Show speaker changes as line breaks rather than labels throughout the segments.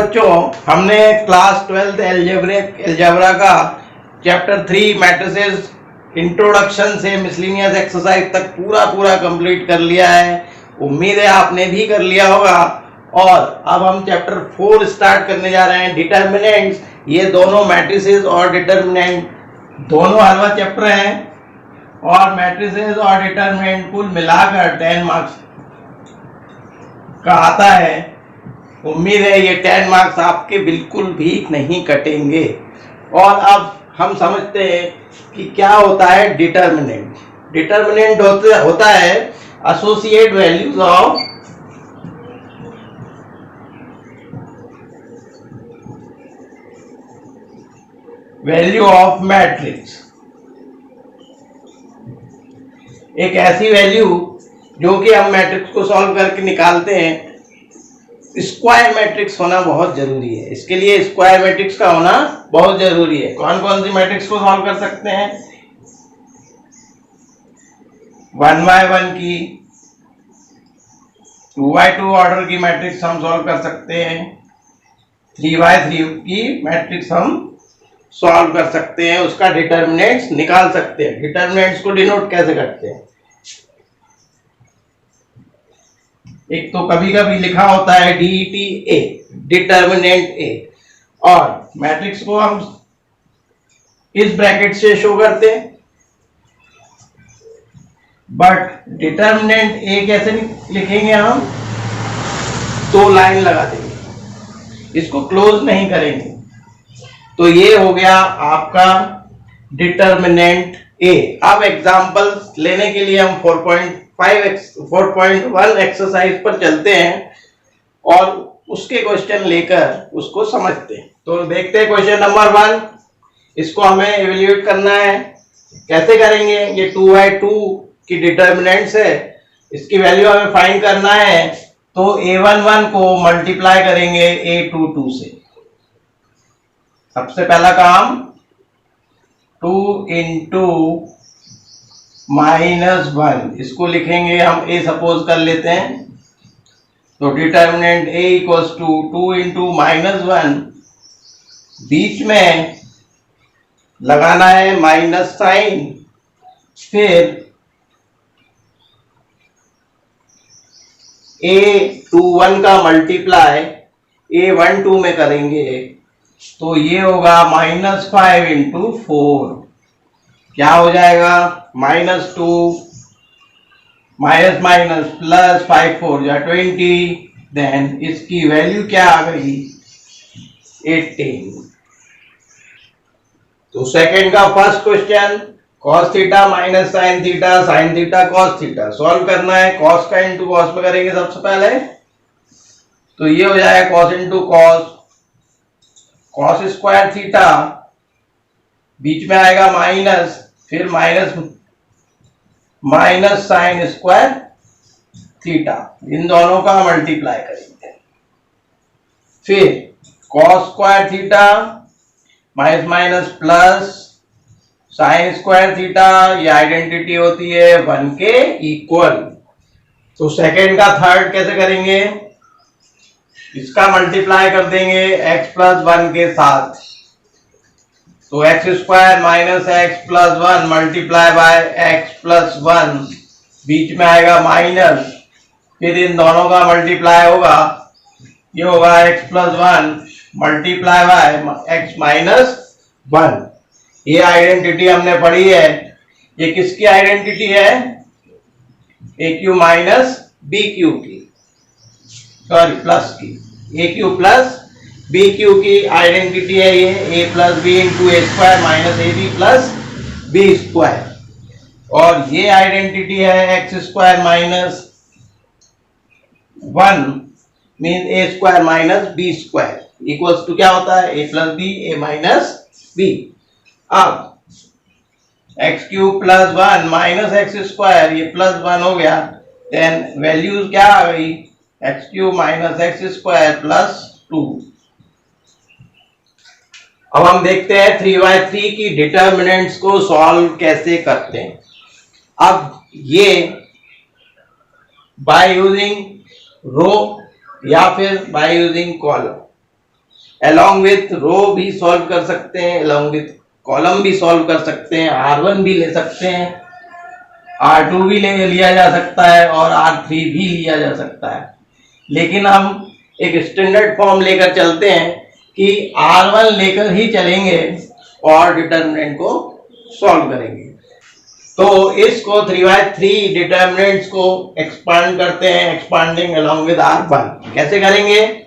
बच्चों, हमने class 12th algebra का चैप्टर 3 मैट्रिसेस इंट्रोडक्शन से मिसलिनियस एक्सरसाइज तक पूरा कंप्लीट कर लिया है। उम्मीद है आपने भी कर लिया होगा। और अब हम चैप्टर 4 स्टार्ट करने जा रहे हैं, डिटर्मिनेंट्स। ये दोनों मैट्रिसेस और डिटर्मिनेंट दोनों हलवा चैप्टर हैं और मैट्रिसेस और डिटर्मिनेंट कुल मिलाकर 10 मार्क्स का आता है। उम्मीद है ये 10 मार्क्स आपके बिल्कुल भी नहीं कटेंगे। और अब हम समझते हैं कि क्या होता है डिटर्मिनेंट। डिटर्मिनेंट होता है associate values of value of matrix. एक ऐसी वैल्यू जो कि हम मैट्रिक्स को सॉल्व करके निकालते हैं। स्क्वायर मैट्रिक्स होना बहुत जरूरी है। इसके लिए स्क्वायर मैट्रिक्स का होना बहुत जरूरी है। कौन कौन सी मैट्रिक्स को सॉल्व कर सकते हैं? 1x1 की, 2x2 ऑर्डर की मैट्रिक्स हम सॉल्व कर सकते हैं। 3x3 की मैट्रिक्स हम सॉल्व कर सकते हैं। उसका डिटर्मिनेंट्स निकाल सकते हैं। डिटर्मिनेंट्स को डिनोट कैसे करते हैं? एक तो कभी कभी लिखा होता है DET A, डिटर्मिनेंट A, और मैट्रिक्स को हम इस ब्रैकेट से शो करते हैं। बट डिटर्मिनेंट A कैसे लिखेंगे? हम 2 लाइन लगा देंगे, इसको क्लोज नहीं करेंगे। तो ये हो गया आपका डिटर्मिनेंट A। अब एग्जांपल लेने के लिए हम 4.1 एक्सरसाइज पर चलते हैं और उसके क्वेश्चन लेकर उसको समझते हैं। तो देखते हैं क्वेश्चन नंबर 1। इसको हमें इवेल्युएट करना है। कैसे करेंगे? ये 2x2 की डिटर्मिनेंट्स है, इसकी वैल्यू हमें फाइंड करना है। तो A11 को मल्टीप्लाई करेंगे A22 से। सबसे पहला काम 2 इंटू -1, इसको लिखेंगे हम A सपोज कर लेते हैं। तो determinant A equals to 2 into -1, बीच में लगाना है माइनस साइन, फिर A21 का मल्टीप्लाई A12 में करेंगे। तो ये होगा -5 इंटू 4। क्या हो जाएगा? -2 माइनस माइनस प्लस 5 4 या 20। देन इसकी वैल्यू क्या आ गई? 18। तो सेकंड का first question, cos theta minus sine theta cos theta solve करना है। cos का इंटू cos में करेंगे सबसे पहले। तो ये हो जाएगा cos into cos square theta, बीच में आएगा माइनस, फिर माइनस साइन स्क्वायर थीटा, इन दोनों का मल्टीप्लाई करेंगे। फिर cos square theta minus minus plus sine square theta, ये आइडेंटिटी होती है 1 के इक्वल। तो सेकेंड का थर्ड कैसे करेंगे? इसका मल्टीप्लाई कर देंगे x प्लस 1 के साथ। तो x square minus x plus 1 multiply by x plus 1, बीच में आएगा माइनस, फिर इन दोनों का मल्टीप्लाई होगा। ये होगा x plus 1 multiply by x minus 1। ये आइडेंटिटी हमने पढ़ी है। ये किसकी आइडेंटिटी है? A cube minus B cube की, सॉरी प्लस की। A cube plus B cube की आइडेंटिटी है ये, A plus B into A square minus A B plus B square. और ये आइडेंटिटी है X square minus 1 mean A square minus B square equals to क्या होता है? A plus B A minus B. अब X cube plus 1 minus X square, ये plus 1 हो गया। देन वैल्यूज क्या आ गई? X cube minus X square plus 2। अब हम देखते हैं 3/3 की डिटर्मिनेंट्स को सॉल्व कैसे करते हैं। अब ये बाय यूजिंग रो या फिर by using column, along with रो भी सॉल्व कर सकते हैं, along with कॉलम भी सॉल्व कर सकते हैं, R1 भी ले सकते हैं, R2 भी लिया जा सकता है और R3 भी लिया जा सकता है। लेकिन हम एक स्टैंडर्ड फॉर्म लेकर चलते हैं कि R1 लेकर ही चलेंगे और डिटर्मिनेंट को सॉल्व करेंगे। तो इसको 3/3 डिटर्मिनेंट्स को एक्सपांड करते हैं, एक्सपांडिंग अलोंग विद R1। कैसे करेंगे?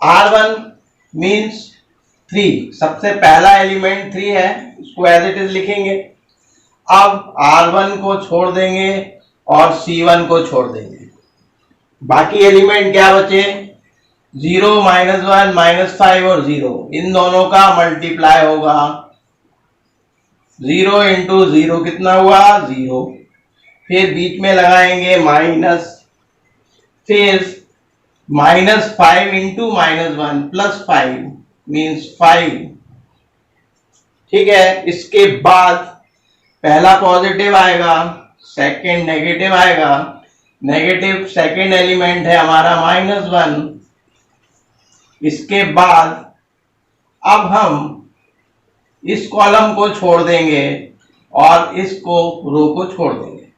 R1 मीन्स 3, सबसे पहला एलिमेंट 3 है, उसको एज इट इज लिखेंगे। अब R1 को छोड़ देंगे और C1 को छोड़ देंगे। बाकी एलिमेंट क्या बचे? 0, -1, -5 और 0, इन दोनों का मल्टीप्लाई होगा। 0 इंटू 0 कितना हुआ? 0। फिर बीच में लगाएंगे माइनस, फिर -5 इंटू -1 +5 मीन्स 5। ठीक है, इसके बाद पहला पॉजिटिव आएगा, सेकंड नेगेटिव आएगा। नेगेटिव सेकंड एलिमेंट है हमारा -1। इसके बाद अब हम इस कॉलम को छोड़ देंगे और इसको रो को छोड़ देंगे।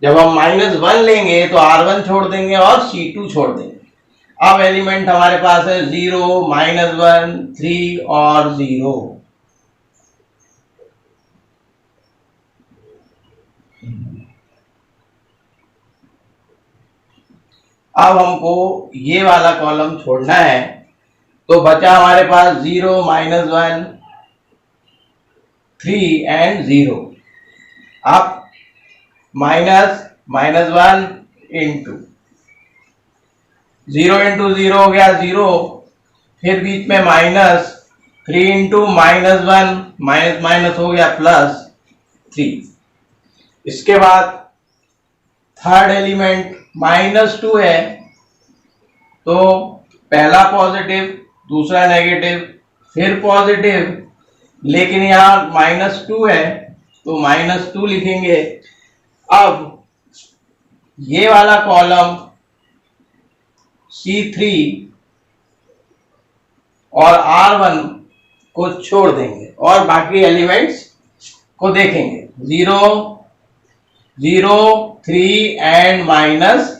जब हम -1 लेंगे तो R1 छोड़ देंगे और C2 छोड़ देंगे। अब एलिमेंट हमारे पास है 0, -1, 3 और 0। अब हमको ये वाला कॉलम छोड़ना है, तो बचा हमारे पास 0, -1, 3 एंड 0। अब -1 इंटू 0 इंटू 0 हो गया 0, फिर बीच में -3 इंटू -1 माइनस हो गया +3। इसके बाद थर्ड एलिमेंट -2 है, तो पहला पॉजिटिव, दूसरा नेगेटिव, फिर पॉजिटिव, लेकिन यहाँ -2 है तो -2 लिखेंगे। अब ये वाला कॉलम C3 और R1 को छोड़ देंगे और बाकी एलिमेंट्स को देखेंगे। 0, 0, 3 एंड -5।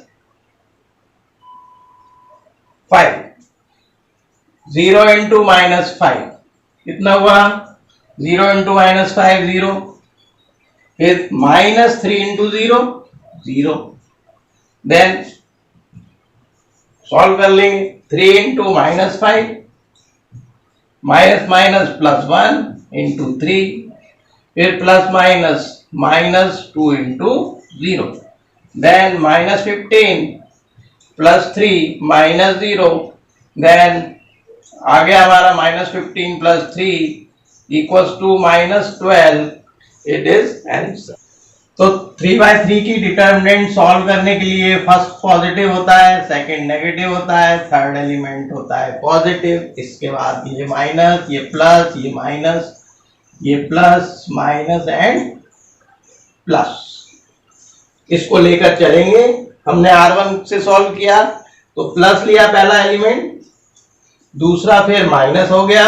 0 इंटू -5 कितना हुआ? 0 इंटू -5 0, फिर -3 इंटू 0 0। देन सॉल्व कर लेंगे। 3 इंटू -5 +1 इंटू 3, फिर +-2 इंटू 0। देन -15 +3 -0। देन आ गया हमारा -15 +3 equals to -12। It is answer. तो 3/3 की डिटर्मिनेंट सॉल्व करने के लिए फर्स्ट पॉजिटिव होता है, सेकंड नेगेटिव होता है, थर्ड एलिमेंट होता है पॉजिटिव। इसके बाद ये माइनस, ये प्लस, ये माइनस, ये प्लस, माइनस एंड प्लस, इसको लेकर चलेंगे। हमने R1 से सॉल्व किया तो प्लस लिया पहला एलिमेंट, दूसरा फिर माइनस हो गया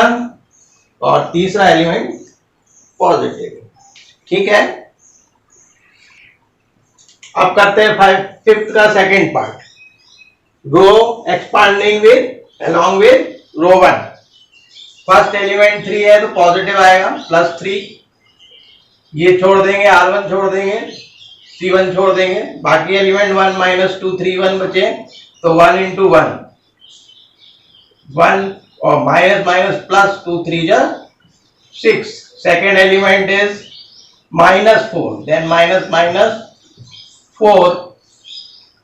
और तीसरा एलिमेंट पॉजिटिव। ठीक है, अब करते हैं फिफ्थ का second part, row expanding with along with row 1। First element 3 है तो पॉजिटिव आएगा +3, ये छोड़ देंगे, R1 छोड़ देंगे, C1 छोड़ देंगे। बाकी एलिमेंट 1, -2, 3, 1 बचे, तो 1 इंटू 1 1 और -+2 3 6। Second element is -4, then -4।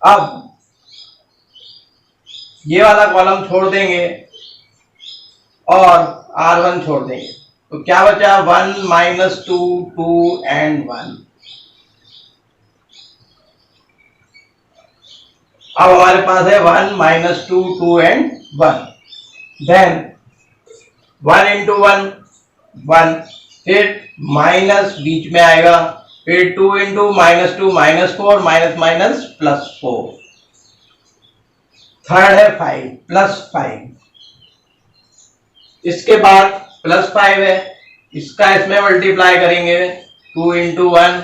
अब ये वाला कॉलम छोड़ देंगे और R1 छोड़ देंगे, तो क्या बचा? 1, -2, 2 एंड 1। अब हमारे पास है 1, -2, 2 एंड 1। देन 1 इंटू 1 1, फिर माइनस बीच में आएगा, फिर 2 इंटू -2 -4 माइनस +4। थर्ड है 5 +5। इसके बाद +5 है, इसका इसमें मल्टीप्लाई करेंगे 2 इंटू 1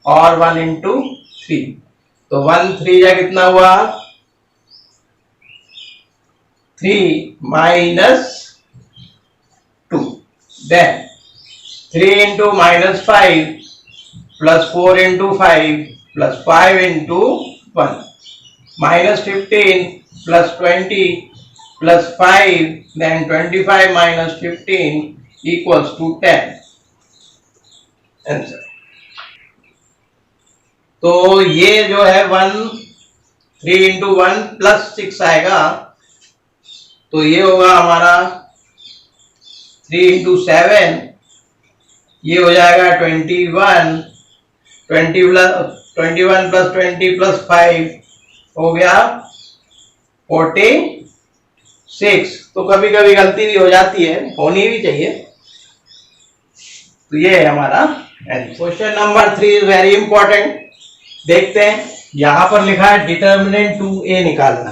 और 1 इंटू 3, तो 1 3 या कितना हुआ 3 minus 2, then 3 into -5 plus 4 into 5 plus 5 into 1 -15 plus 20 plus 5, then 25 minus 15 equals to 10 answer. तो ये जो है 3 इंटू 1 प्लस 6 आएगा, तो ये होगा हमारा 3 इंटू 7, ये हो जाएगा 21 प्लस 20 प्लस 5 हो गया 46। तो कभी कभी गलती भी हो जाती है, होनी भी चाहिए। तो ये है हमारा question number 3 is very important. देखते हैं, यहां पर लिखा है डिटर्मिनेंट 2a निकालना,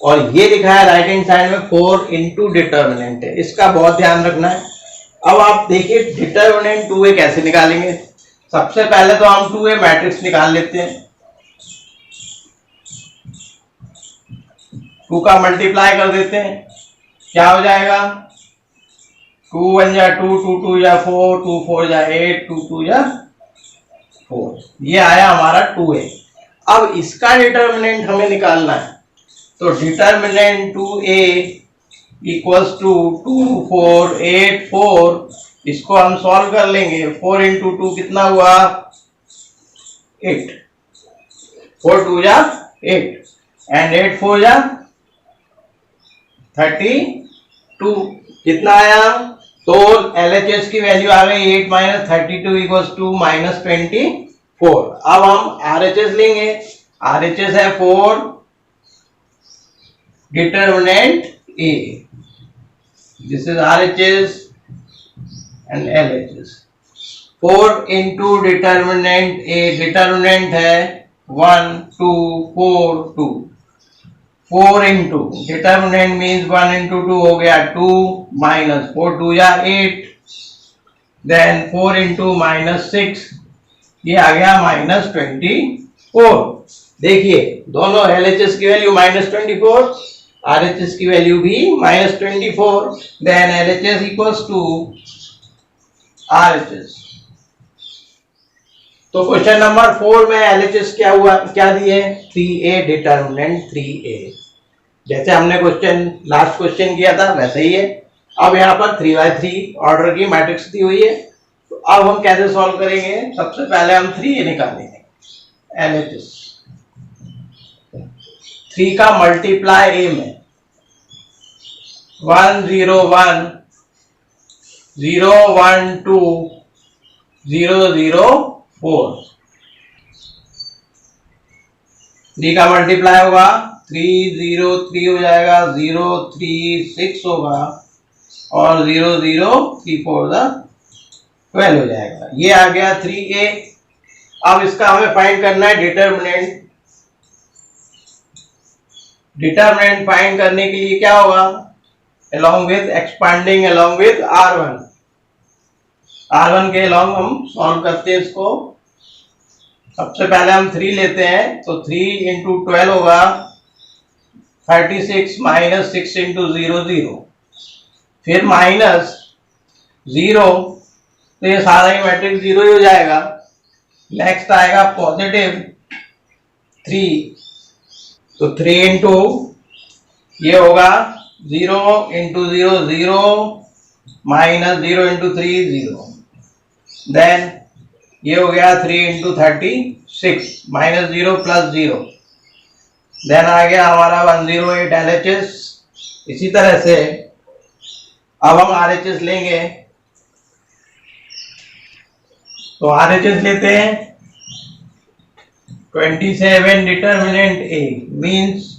और ये लिखा है राइट हैंड साइड में 4 इंटू डिटर्मिनेंट है, इसका बहुत ध्यान रखना है। अब आप देखिए डिटर्मिनेंट 2a कैसे निकालेंगे। सबसे पहले तो हम 2a मैट्रिक्स निकाल लेते हैं, 2 का मल्टीप्लाई कर देते हैं, क्या हो जाएगा 2 1 जा 2, 2 2 जा 4, 2 4 जा 8, 2 2 जा 4, ये आया हमारा 2a। अब इसका डिटर्मिनेंट हमें निकालना है, तो डिटर्मिनेंट 2a इक्वल्स टू 2 4 8 4, इसको हम सॉल्व कर लेंगे। 4 इंटू 2 कितना हुआ 8, 4 2 जा 8 एंड 8 4 जा 32, कितना आया, तो LHS की वैल्यू आ गई 8 माइनस 32 इक्वल्स टू -24। अब हम RHS लेंगे, RHS है 4 determinant A, this is RHS and LHS। 4 into determinant A, determinant है 1 2 4 2, 4 इंटू डिटर्मिनेंट मीन्स 1 इंटू 2 हो गया 2 माइनस 4 2 या 8, देन 4 इंटू -6, ये आ गया -24। देखिए दोनों LHS की वैल्यू -24, RHS की वैल्यू भी -24, then LHS equals to RHS। तो क्वेश्चन नंबर 4 में LHS क्या हुआ, क्या दिए 3a, डिटर्मिनेंट 3a, जैसे हमने लास्ट क्वेश्चन किया था वैसे ही है। अब यहाँ पर 3x3 ऑर्डर की मैट्रिक्स दी हुई है, तो अब हम कैसे सॉल्व करेंगे। सबसे पहले हम 3a निकालेंगे, LHS 3 का मल्टीप्लाई a में 1 0 1 0 1 2 0 0 4, 3 का मल्टीप्लाई होगा 3 0 3 हो जाएगा, 0 3 6 होगा, और 0 0 3 4 12 हो जाएगा। ये आ गया 3a। अब इसका हमें फाइंड करना है डिटर्मिनेंट। डिटर्मिनेंट फाइंड करने के लिए क्या होगा, along with expanding along with R1 के along हम सॉल्व करते हैं इसको। सबसे पहले हम 3 लेते हैं, तो 3 इंटू 12 होगा 36 माइनस 6 इंटू 0 0, फिर माइनस 0, तो ये सारा ही मैट्रिक्स 0 ही हो जाएगा। नेक्स्ट आएगा पॉजिटिव 3, तो 3 इंटू ये होगा 0 इंटू 0 0 माइनस 0 इंटू 3 0, देन ये हो गया 3 इंटू 36 माइनस 0 प्लस 0, देन आ गया हमारा 108 LHS। इसी तरह से अब हम RHS लेंगे, तो RHS लेते हैं 27 डिटर्मिनेंट A मीन्स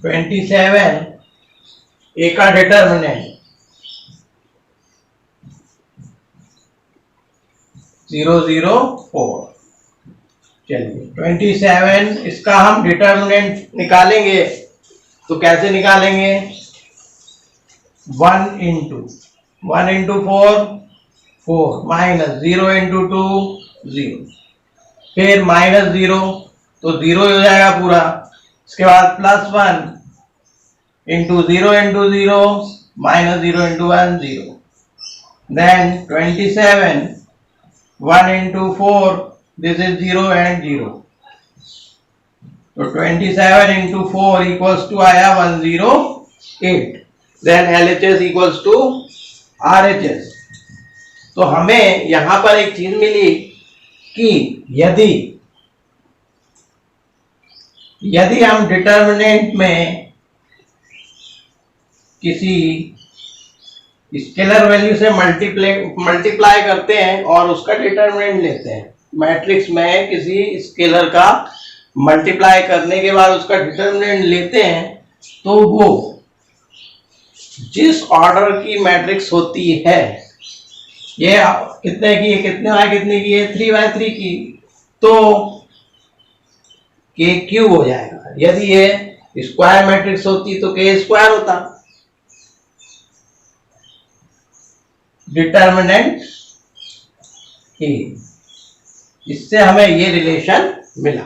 27 A का डिटर्मिनेंट 0 0 4। चलिए 27 इसका हम डिटर्मिनेंट निकालेंगे, तो कैसे निकालेंगे, 1 into 4 4 माइनस 0 into 2 0, फिर माइनस 0 तो 0 हो जाएगा पूरा, इसके बाद plus 1 into 0 minus 0 into 1 0, then 27 1 into 4, this is 0 and 0, तो 27 into 4 equals to आया 108, then LHS equals to RHS। तो हमें यहां पर एक चीज मिली कि यदि हम डिटर्मिनेंट में किसी स्केलर वैल्यू से मल्टीप्लाई करते हैं और उसका डिटर्मिनेंट लेते हैं, मैट्रिक्स में किसी स्केलर का मल्टीप्लाई करने के बाद उसका डिटर्मिनेंट लेते हैं, तो वो जिस ऑर्डर की मैट्रिक्स होती है, ये कितने की है, कितने की है 3/3 की, तो के क्यूब हो जाएगा। यदि ये स्क्वायर मैट्रिक्स होती तो के स्क्वायर होता। डिटर्मिनेंट ए, इससे हमें ये रिलेशन मिला।